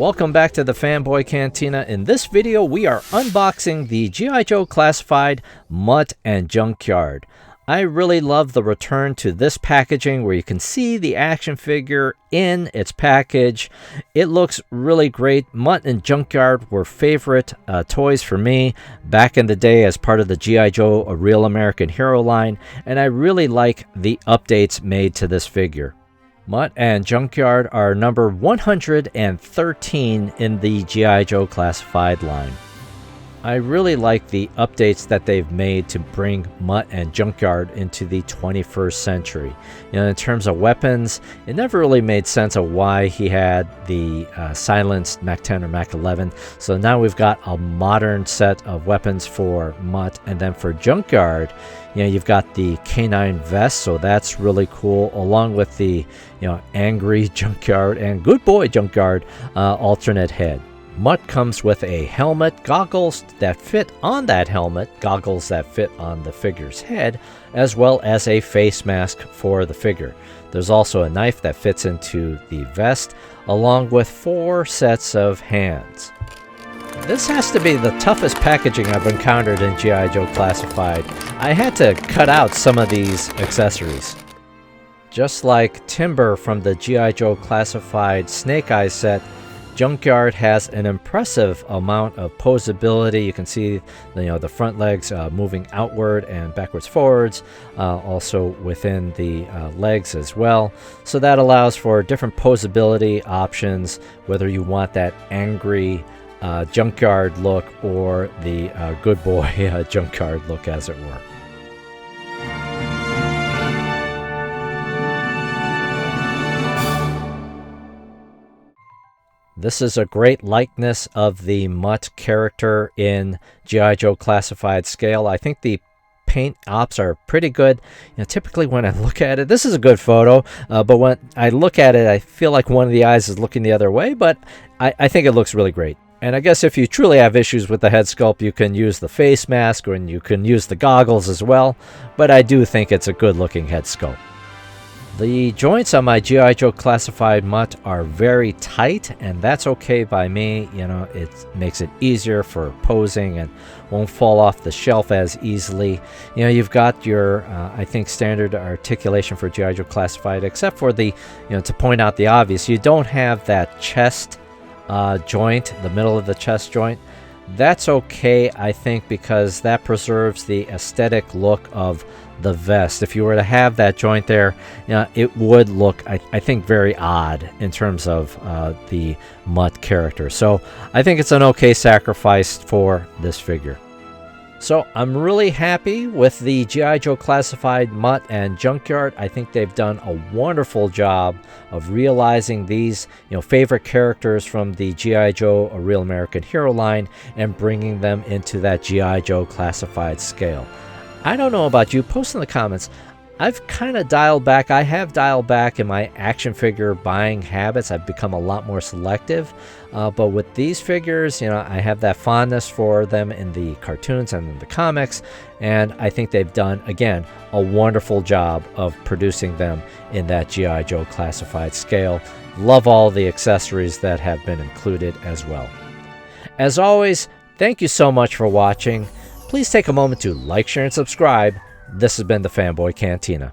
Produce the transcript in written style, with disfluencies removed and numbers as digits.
Welcome back to the Fanboy Cantina. In this video, we are unboxing the G.I. Joe Classified Mutt and Junkyard. I really love the return to this packaging where you can see the action figure in its package. It looks really great. Mutt and Junkyard were favorite toys for me back in the day as part of the G.I. Joe A Real American Hero line, and I really like the updates made to this figure. Mutt and Junkyard are number 113 in the G.I. Joe Classified line. I really like the updates that they've made to bring Mutt and Junkyard into the 21st century. In terms of weapons, it never really made sense of why he had the silenced Mac 10 or Mac 11. So now we've got a modern set of weapons for Mutt, and then for Junkyard, you've got the K9 vest, so that's really cool, along with the angry Junkyard and good boy Junkyard alternate head. Mutt comes with a helmet, goggles that fit on that helmet, goggles that fit on the figure's head, as well as a face mask for the figure. There's also a knife that fits into the vest, along with 4 sets of hands. This has to be the toughest packaging I've encountered in G.I. Joe Classified. I had to cut out some of these accessories. Just like Timber from the G.I. Joe Classified Snake Eyes set, Junkyard has an impressive amount of posability. You can see the front legs moving outward and backwards forwards, also within the legs as well. So that allows for different posability options, whether you want that angry Junkyard look or the good boy Junkyard look, as it were. This is a great likeness of the Mutt character in G.I. Joe Classified scale. I think the paint ops are pretty good. Typically when I look at it, this is a good photo, but when I look at it, I feel like one of the eyes is looking the other way, but I think it looks really great. And I guess if you truly have issues with the head sculpt, you can use the face mask, or you can use the goggles as well, but I do think it's a good looking head sculpt. The joints on my G.I. Joe Classified Mutt are very tight, and that's okay by me. It makes it easier for posing and won't fall off the shelf as easily. You've got your, I think, standard articulation for G.I. Joe Classified, except for the, to point out the obvious, you don't have that chest joint, the middle of the chest joint. That's okay, I think, because that preserves the aesthetic look of the vest. If you were to have that joint there, it would look, I think, very odd in terms of the Mutt character. So I think it's an okay sacrifice for this figure. So I'm really happy with the G.I. Joe Classified Mutt and Junkyard. I think they've done a wonderful job of realizing these favorite characters from the G.I. Joe A Real American Hero line and bringing them into that G.I. Joe Classified scale. I don't know about you, post in the comments. I've kind of dialed back. I have dialed back in my action figure buying habits. I've become a lot more selective. But with these figures, I have that fondness for them in the cartoons and in the comics. And I think they've done, again, a wonderful job of producing them in that G.I. Joe Classified scale. Love all the accessories that have been included as well. As always, thank you so much for watching. Please take a moment to like, share, and subscribe. This has been the Fanboy Cantina.